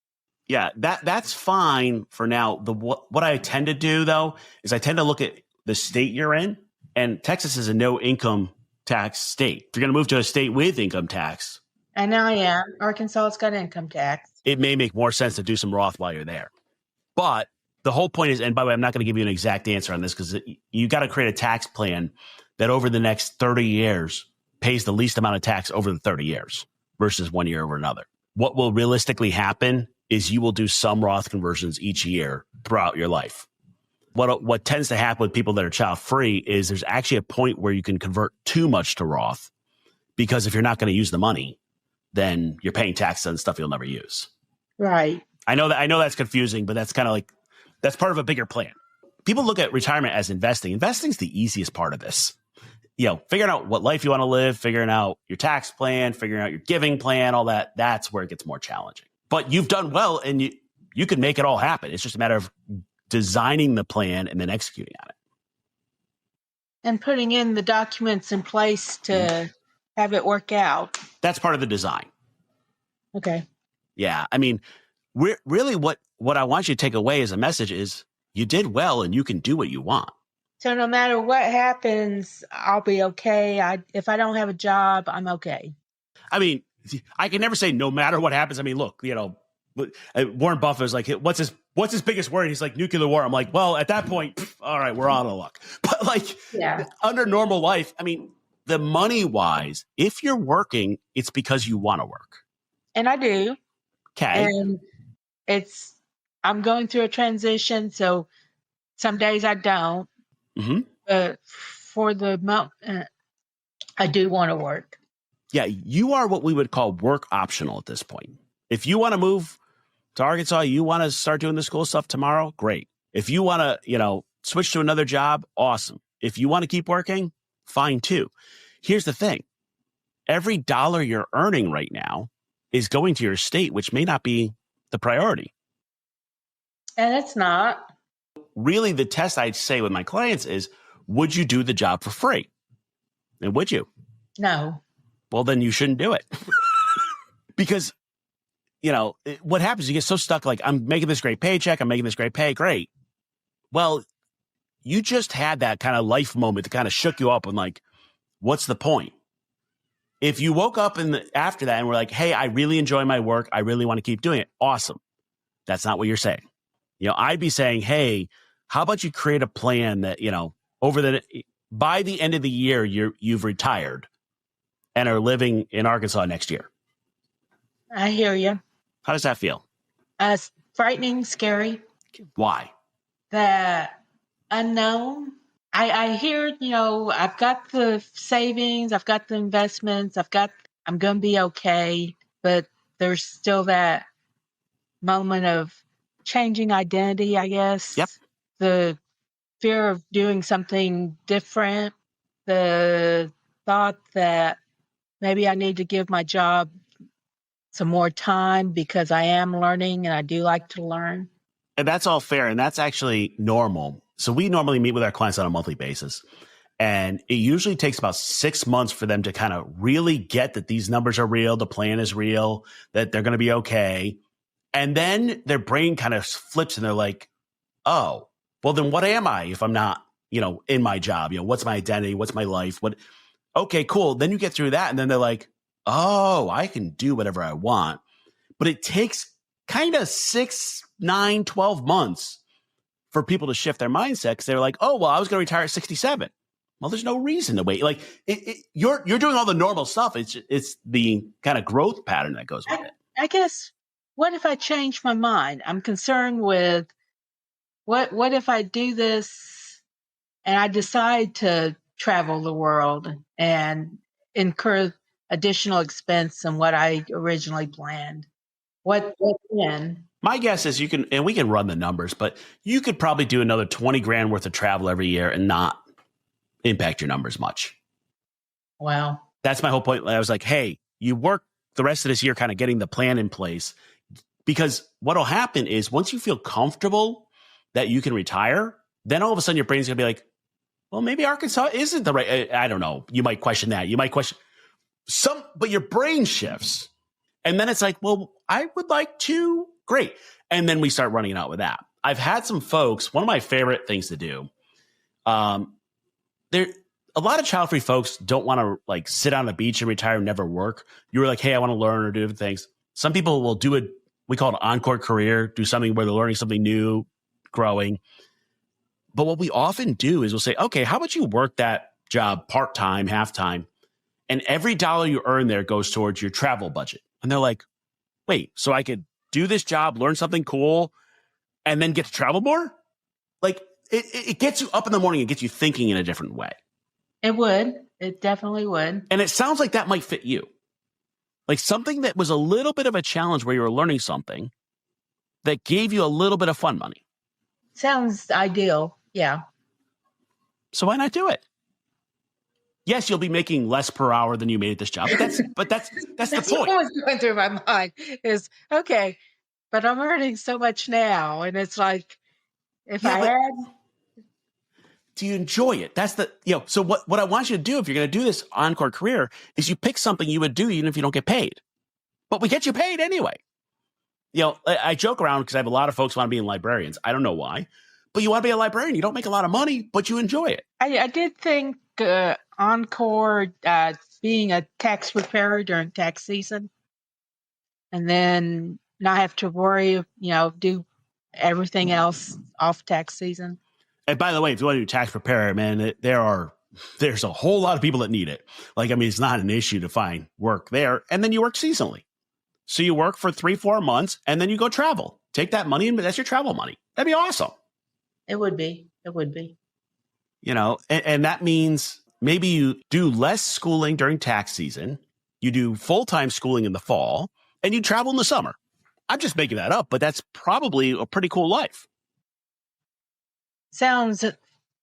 yeah, that's fine for now. What I tend to do, though, is I tend to look at the state you're in. And Texas is a no income tax state. If you're going to move to a state with income tax. And I am. Arkansas has got income tax. It may make more sense to do some Roth while you're there. But the whole point is, and by the way, I'm not going to give you an exact answer on this because you got to create a tax plan that over the next 30 years pays the least amount of tax over the 30 years versus 1 year over another. What will realistically happen is you will do some Roth conversions each year throughout your life. What tends to happen with people that are child free is there's actually a point where you can convert too much to Roth because if you're not going to use the money, then you're paying taxes on stuff you'll never use. Right. I know that's confusing, but that's kind of like, that's part of a bigger plan. People look at retirement as investing. Investing is the easiest part of this. Figuring out what life you want to live, figuring out your tax plan, figuring out your giving plan, all that, that's where it gets more challenging. But you've done well and you can make it all happen. It's just a matter of designing the plan and then executing on it. And putting in the documents in place to have it work out. That's part of the design. Okay. Yeah. I mean, really what I want you to take away as a message is you did well and you can do what you want. So no matter what happens, I'll be okay. If I don't have a job, I'm okay. I mean, I can never say no matter what happens. I mean, look, Warren Buffett is like, what's his biggest worry? He's like, nuclear war. I'm like, well, at that point, all right, we're out of luck. But under normal life, I mean, the money wise, if you're working, it's because you want to work. And I do. Okay. And I'm going through a transition. So some days I don't. Mm-hmm. But for the moment, I do want to work. Yeah. You are what we would call work optional at this point. If you want to move to Arkansas, you want to start doing the school stuff tomorrow, great. If you want to, switch to another job, awesome. If you want to keep working, fine too. Here's the thing. Every dollar you're earning right now is going to your estate, which may not be the priority. And it's not. Really, the test I'd say with my clients is, would you do the job for free? And would you? No. Well, then you shouldn't do it. Because what happens, you get so stuck, like, I'm making this great paycheck, I'm making this great pay, great. Well, you just had that kind of life moment that kind of shook you up and like, what's the point? If you woke up after that and were like, hey, I really enjoy my work, I really want to keep doing it, awesome. That's not what you're saying. I'd be saying, hey, how about you create a plan that, by the end of the year, you've retired and are living in Arkansas next year. I hear you. How does that feel? Frightening, scary. Why? The unknown. I hear, I've got the savings, I've got the investments, I'm going to be okay. But there's still that moment of changing identity, I guess. Yep. The fear of doing something different, the thought that maybe I need to give my job some more time because I am learning and I do like to learn. And that's all fair. And that's actually normal. So we normally meet with our clients on a monthly basis. And it usually takes about 6 months for them to kind of really get that these numbers are real, the plan is real, that they're going to be okay. And then their brain kind of flips and they're like, oh, well, then what am I if I'm not, in my job? What's my identity? What's my life? Okay, cool. Then you get through that. And then they're like, oh, I can do whatever I want. But it takes kind of 6, 9, 12 months for people to shift their mindset because they're like, oh, well, I was going to retire at 67. Well, there's no reason to wait. Like you're doing all the normal stuff. It's the kind of growth pattern that goes with it. I guess, what if I change my mind? I'm concerned with what if I do this and I decide to travel the world and incur additional expense than what I originally planned? What then? My guess is you can, and we can run the numbers, but you could probably do another 20 grand worth of travel every year and not impact your numbers much. Wow. That's my whole point. I was like, hey, you work the rest of this year kind of getting the plan in place, because what'll happen is once you feel comfortable that you can retire, then all of a sudden your brain's going to be like, well, maybe Arkansas isn't the right, I don't know. You might question that. You might question but your brain shifts. And then it's like, well, I would like to, great. And then we start running out with that. I've had some folks, one of my favorite things to do, a lot of child-free folks don't want to like sit on the beach and retire and never work. You were like, hey, I want to learn or do different things. Some people will do it. We call it an encore career, do something where they're learning something new, growing. But what we often do is we'll say, okay, how about you work that job part-time, half-time, and every dollar you earn there goes towards your travel budget. And they're like, wait, so I could do this job, learn something cool, and then get to travel more? Like it gets you up in the morning and gets you thinking in a different way. It would. It definitely would. And it sounds like that might fit you. Like something that was a little bit of a challenge where you were learning something that gave you a little bit of fun money. Sounds ideal. Yeah. So why not do it? Yes, you'll be making less per hour than you made at this job, but that's the point. What was going through my mind is, okay, but I'm earning so much now. And it's like, if I had. Do you enjoy it? That's so what I want you to do if you're going to do this encore career is you pick something you would do even if you don't get paid. But we get you paid anyway. I joke around because I have a lot of folks want to be librarians. I don't know why, but you want to be a librarian. You don't make a lot of money, but you enjoy it. I did think encore being a tax preparer during tax season, and then not have to worry, do everything else off tax season. And by the way, if you want to do tax preparer, man, there's a whole lot of people that need it. Like, I mean, it's not an issue to find work there. And then you work seasonally. So you work for 3-4 months and then you go travel. Take that money and that's your travel money. That'd be awesome. It would be. It would be. And that means maybe you do less schooling during tax season. You do full-time schooling in the fall and you travel in the summer. I'm just making that up, but that's probably a pretty cool life. Sounds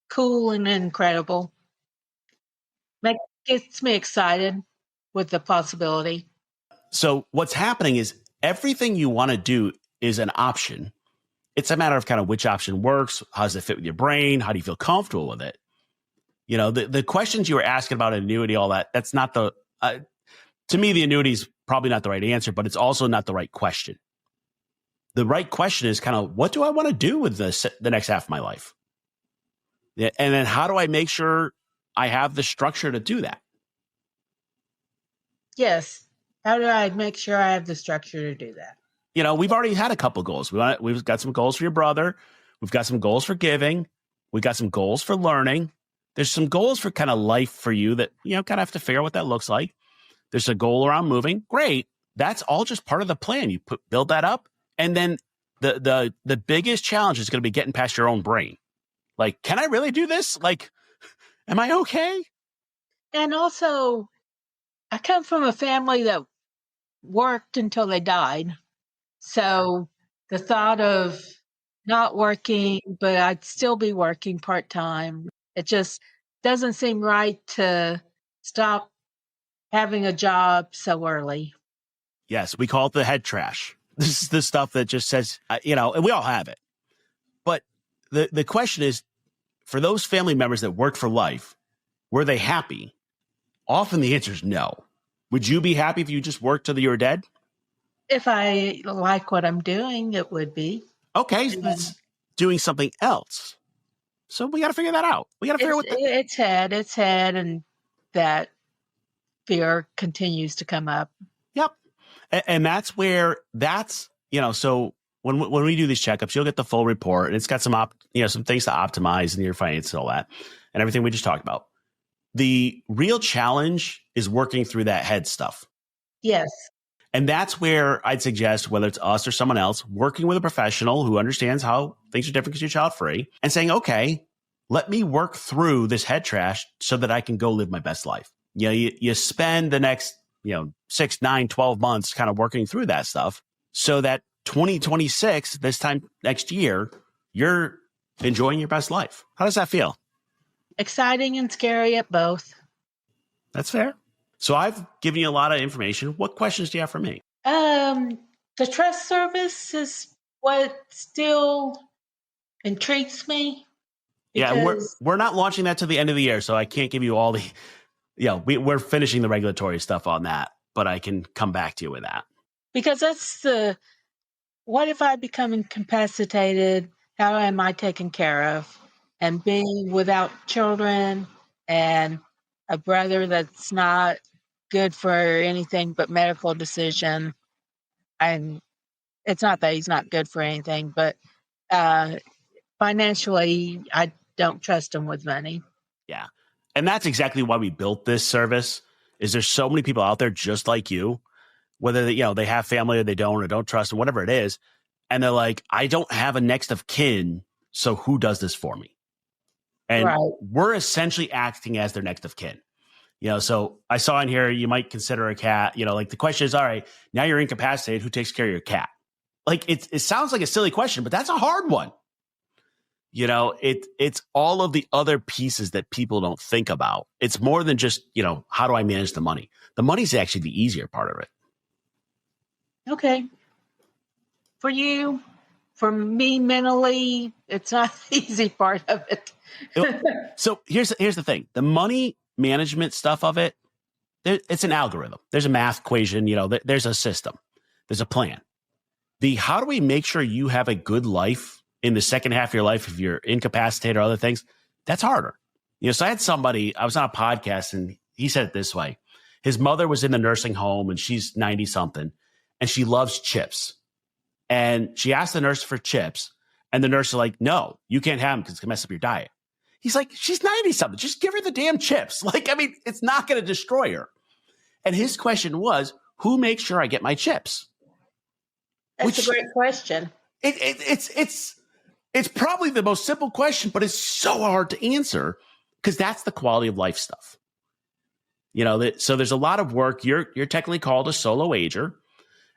cool and incredible. Gets me excited with the possibility. So what's happening is everything you want to do is an option. It's a matter of kind of which option works. How does it fit with your brain? How do you feel comfortable with it? The questions you were asking about annuity, all that, that's not to me, the annuity is probably not the right answer, but it's also not the right question. The right question is kind of, what do I want to do with the next half of my life? Yeah, and then how do I make sure I have the structure to do that? Yes. How do I make sure I have the structure to do that? We've already had a couple goals. We've got some goals for your brother. We've got some goals for giving. We've got some goals for learning. There's some goals for kind of life for you that, kind of have to figure out what that looks like. There's a goal around moving. Great. That's all just part of the plan. You build that up. And then the biggest challenge is going to be getting past your own brain. Like, can I really do this? Like, am I okay? And also, I come from a family that worked until they died. So the thought of not working, but I'd still be working part time, it just doesn't seem right to stop having a job so early. Yes, we call it the head trash. This is the stuff that just says, and we all have it. But the question is, for those family members that worked for life, were they happy? Often the answer is no. Would you be happy if you just worked till you were dead? If I like what I'm doing, it would be. Okay, so that's doing something else. So we got to figure that out. We got to figure out It's had, and that fear continues to come up. Yep. And that's where so when we do these checkups, you'll get the full report, and it's got some things to optimize in your finances and all that, and everything we just talked about. The real challenge is working through that head stuff. Yes. And that's where I'd suggest, whether it's us or someone else, working with a professional who understands how things are different because you're child free, and saying, okay, let me work through this head trash so that I can go live my best life. You spend the next 6, 9, 12 months kind of working through that stuff so that 2026, this time next year, you're enjoying your best life. How does that feel? Exciting and scary at both. That's fair. So I've given you a lot of information. What questions do you have for me? The trust service is what still intrigues me. Yeah, we're not launching that till the end of the year, so I can't give you all the. We're finishing the regulatory stuff on that, but I can come back to you with that. Because that's what if I become incapacitated? How am I taken care of? And being without children and a brother that's not good for anything but medical decision. And it's not that he's not good for anything, but financially, I don't trust him with money. Yeah. And that's exactly why we built this service. Is there's so many people out there just like you, whether they have family or they don't or don't trust them, whatever it is. And they're like, I don't have a next of kin. So who does this for me? And we're essentially acting as their next of kin. So I saw in here, you might consider a cat, like the question is, all right, now you're incapacitated. Who takes care of your cat? Like it sounds like a silly question, but that's a hard one. It's all of the other pieces that people don't think about. It's more than just, how do I manage the money? The money's actually the easier part of it. Okay. For you, for me mentally, it's not the easy part of it. So here's the thing. The money management stuff of it, it's an algorithm. There's a math equation, there's a system. There's a plan. How do we make sure you have a good life in the second half of your life if you're incapacitated or other things? That's harder. So I was on a podcast and he said it this way. His mother was in the nursing home and she's 90 something and she loves chips. And she asked the nurse for chips and the nurse is like, no, you can't have them because it's going to mess up your diet. He's like, she's 90 something. Just give her the damn chips. It's not going to destroy her. And his question was, who makes sure I get my chips? That's a great question. It's probably the most simple question, but it's so hard to answer because that's the quality of life stuff. So there's a lot of work. You're technically called a solo ager.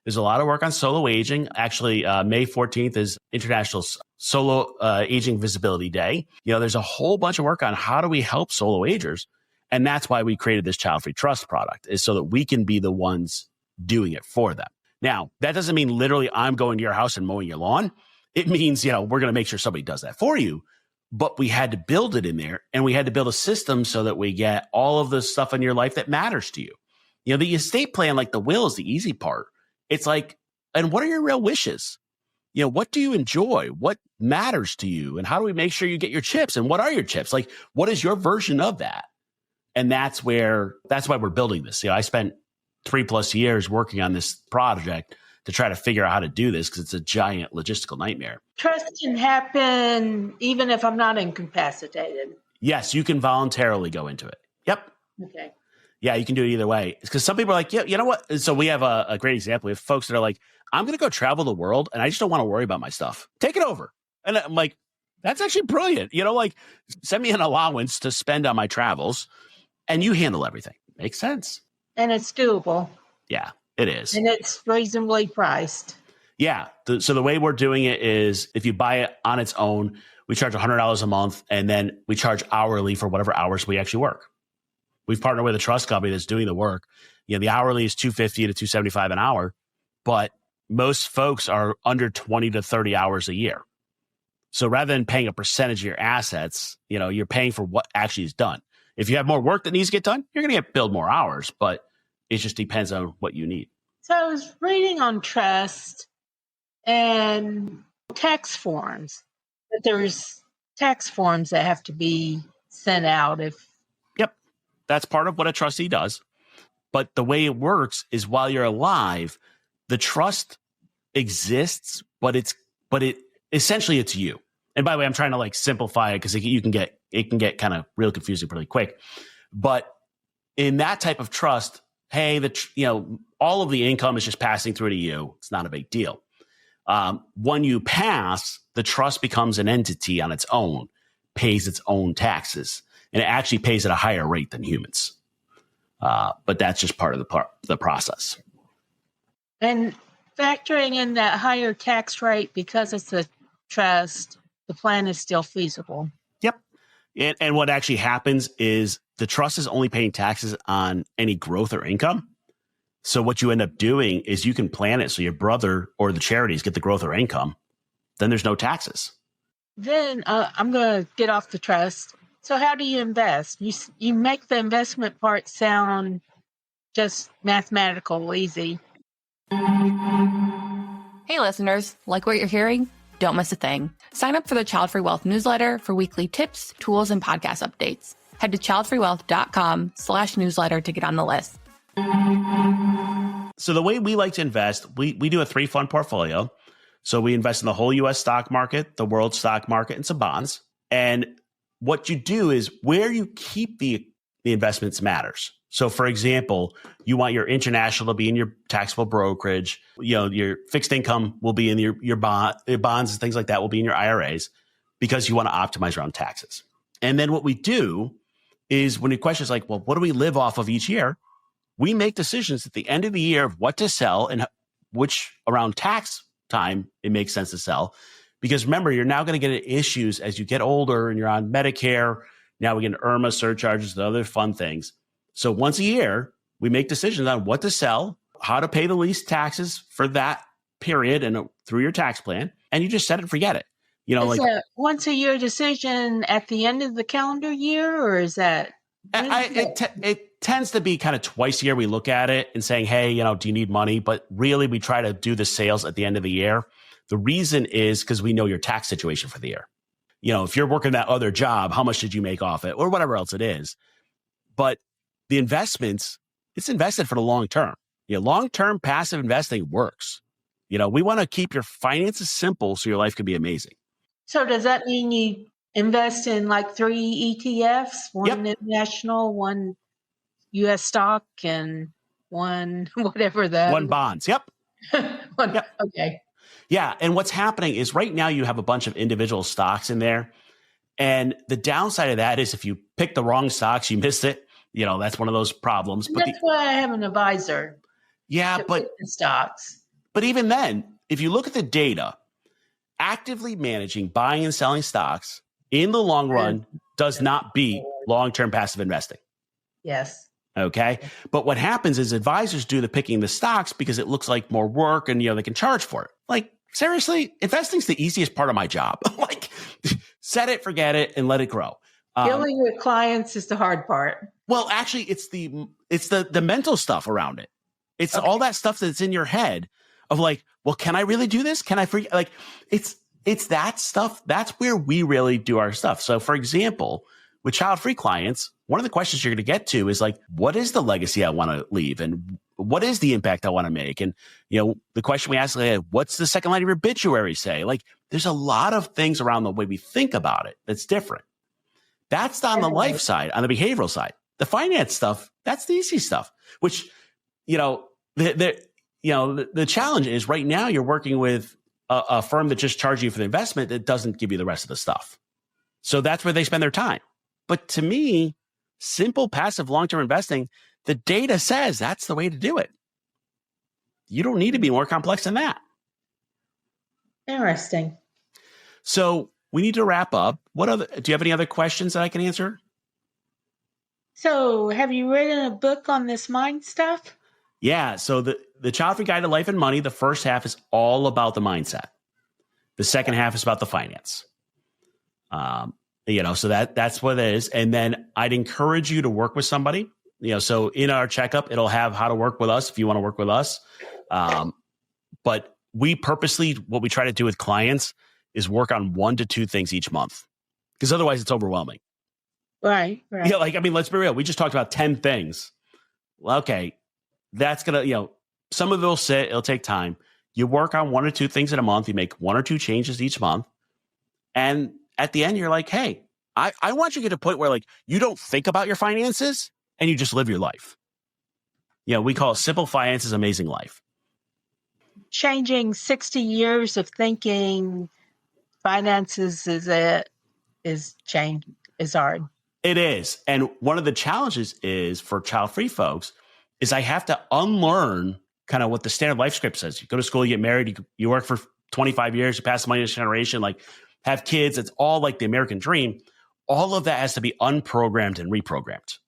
There's a lot of work on solo aging. Actually, May 14th is International Solo Aging Visibility Day. There's a whole bunch of work on how do we help solo agers. And that's why we created this child-free trust product, is so that we can be the ones doing it for them. Now, that doesn't mean literally I'm going to your house and mowing your lawn. It means, we're going to make sure somebody does that for you. But we had to build it in there, and we had to build a system so that we get all of the stuff in your life that matters to you. The estate plan, like the will, is the easy part. It's like, and what are your real wishes? What do you enjoy? What matters to you? And how do we make sure you get your chips? And what are your chips? Like, what is your version of that? And that's why we're building this. I spent 3+ years working on this project to try to figure out how to do this because it's a giant logistical nightmare. Trust can happen even if I'm not incapacitated. Yes, you can voluntarily go into it. Yep. Okay. Yeah, you can do it either way. It's because some people are like, yeah, you know what? So we have a great example. We have folks that are like, I'm going to go travel the world and I just don't want to worry about my stuff. Take it over. And I'm like, that's actually brilliant. Send me an allowance to spend on my travels and you handle everything. Makes sense. And it's doable. Yeah, it is. And it's reasonably priced. Yeah. So the way we're doing it is if you buy it on its own, we charge $100 a month, and then we charge hourly for whatever hours we actually work. We've partnered with a trust company that's doing the work. The hourly is $250 to $275 an hour, but most folks are under 20 to 30 hours a year. So rather than paying a percentage of your assets, you're paying for what actually is done. If you have more work that needs to get done, you're going to get billed more hours, but it just depends on what you need. So I was reading on trust and tax forms, but there's tax forms that have to be sent out Yep. That's part of what a trustee does. But the way it works is while you're alive, the trust exists, but essentially it's you. And by the way, I'm trying to simplify it because it can get kind of real confusing pretty quick. But in that type of trust, hey, all of the income is just passing through to you. It's not a big deal. When you pass, the trust becomes an entity on its own, pays its own taxes, and it actually pays at a higher rate than humans. But that's just part of the process. And factoring in that higher tax rate because it's a trust, the plan is still feasible. Yep. And what actually happens is the trust is only paying taxes on any growth or income. So what you end up doing is you can plan it so your brother or the charities get the growth or income. Then there's no taxes. Then I'm going to get off the trust. So how do you invest? You make the investment part sound just mathematical easy. Hey listeners, like what you're hearing? Don't miss a thing. Sign up for the Child Free Wealth newsletter for weekly tips, tools, and podcast updates. Head to childfreewealth.com/newsletter to get on the list. So the way we like to invest, we do a 3-fund portfolio. So we invest in the whole U.S. stock market, the world stock market, and some bonds. And what you do is where you keep the investments matters. So for example, you want your international to be in your taxable brokerage. Your fixed income will be in your bonds and things like that will be in your IRAs because you want to optimize around taxes. And then what we do is when the question is well, what do we live off of each year? We make decisions at the end of the year of what to sell and which around tax time it makes sense to sell. Because remember, you're now going to get issues as you get older and you're on Medicare. Now we get IRMA surcharges and other fun things. So once a year, we make decisions on what to sell, how to pay the least taxes for that period and through your tax plan. And you just set it and forget it. Is a once a year decision at the end of the calendar year, or is that? It tends to be kind of twice a year we look at it and saying, hey, do you need money? But really, we try to do the sales at the end of the year. The reason is because we know your tax situation for the year. If you're working that other job, how much did you make off it or whatever else it is? But the investments, it's invested for the long term. Long-term passive investing works. We want to keep your finances simple so your life can be amazing. So does that mean you invest in 3 ETFs, one international, one U.S. stock, and one whatever that? One bonds. Yep. Yep. Okay. Yeah. And what's happening is right now you have a bunch of individual stocks in there. And the downside of that is if you pick the wrong stocks, you missed it. That's one of those problems. But that's why I have an advisor. Yeah, but pick the stocks. But even then, if you look at the data, actively managing, buying and selling stocks in the long run does not beat long-term passive investing. Yes. Okay. But what happens is advisors do the picking the stocks because it looks like more work and, they can charge for it. Seriously, investing's the easiest part of my job. Set it, forget it, and let it grow. Dealing with clients is the hard part. Well, actually, it's the mental stuff around it. It's all that stuff that's in your head of well, can I really do this? Can I forget? It's that stuff. That's where we really do our stuff. So for example, with child-free clients, one of the questions you're going to get to is what is the legacy I want to leave? And what is the impact I want to make? And, the question we ask, what's the second line of your obituary say? There's a lot of things around the way we think about it that's different. That's on the life side, on the behavioral side. The finance stuff, that's the easy stuff, which, the challenge is right now you're working with a firm that just charges you for the investment that doesn't give you the rest of the stuff. So that's where they spend their time. But to me, simple, passive, long-term investing, The data says that's the way to do it. You don't need to be more complex than that. Interesting. So we need to wrap up. Do you have any other questions that I can answer? So have you written a book on this mind stuff? Yeah. So the Child Free Guide to Life and Money, the first half is all about the mindset. The second half is about the finance. So that's what it is. And then I'd encourage you to work with somebody, so in our checkup, it'll have how to work with us if you want to work with us. But we purposely, what we try to do with clients is work on 1 to 2 things each month, because otherwise it's overwhelming. Right. Yeah. Let's be real. We just talked about 10 things. Well, okay. That's going to, some of it will sit, it'll take time. You work on 1 or 2 things in a month. You make 1 or 2 changes each month. And at the end, you're like, hey, I want you to get to a point where you don't think about your finances and you just live your life. We call it Simple Finances, Amazing Life. Changing 60 years of thinking finances is hard. It is. And one of the challenges is for child-free folks is I have to unlearn kind of what the standard life script says. You go to school, you get married, you work for 25 years, you pass the money to this generation, have kids. It's all like the American dream. All of that has to be unprogrammed and reprogrammed.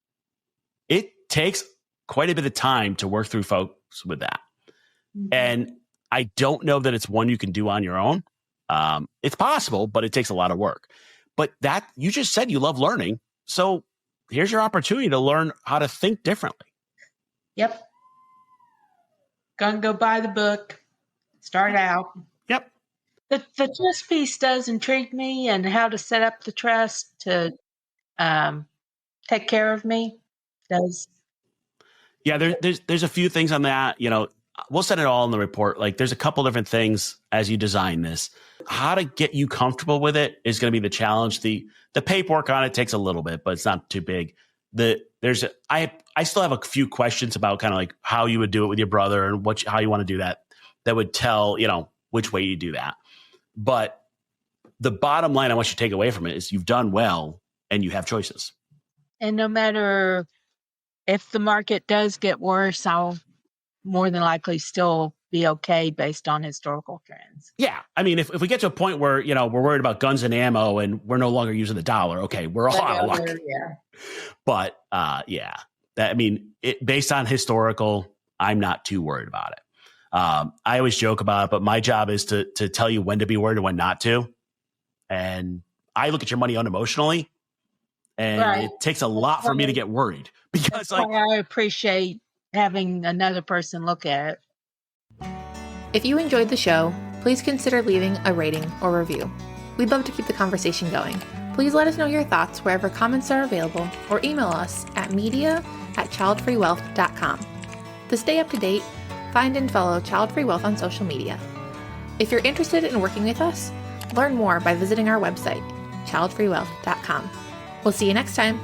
It takes quite a bit of time to work through folks with that. Mm-hmm. And I don't know that it's one you can do on your own. It's possible, but it takes a lot of work. But that you just said you love learning. So here's your opportunity to learn how to think differently. Yep. Gonna go buy the book, start out. Yep. The trust piece does intrigue me, and how to set up the trust to take care of me does. Yeah, there's a few things on that. We'll set it all in the report. There's a couple different things as you design this. How to get you comfortable with it is going to be the challenge. The paperwork on it takes a little bit, but it's not too big. I still have a few questions about kind of how you would do it with your brother and how you want to do that. That would tell which way you do that. But the bottom line I want you to take away from it is you've done well and you have choices. And no matter if the market does get worse, I'll more than likely still be okay based on historical trends. Yeah. If we get to a point where, we're worried about guns and ammo and we're no longer using the dollar, okay, we're all out of luck. Yeah. But based on historical, I'm not too worried about it. I always joke about it, but my job is to tell you when to be worried and when not to. And I look at your money unemotionally, and it takes a lot for me to get worried because I appreciate having another person look at it. If you enjoyed the show, please consider leaving a rating or review. We'd love to keep the conversation going. Please let us know your thoughts wherever comments are available, or email us at media@childfreewealth.com. To stay up to date, find and follow Child Free Wealth on social media. If you're interested in working with us, learn more by visiting our website, childfreewealth.com. We'll see you next time.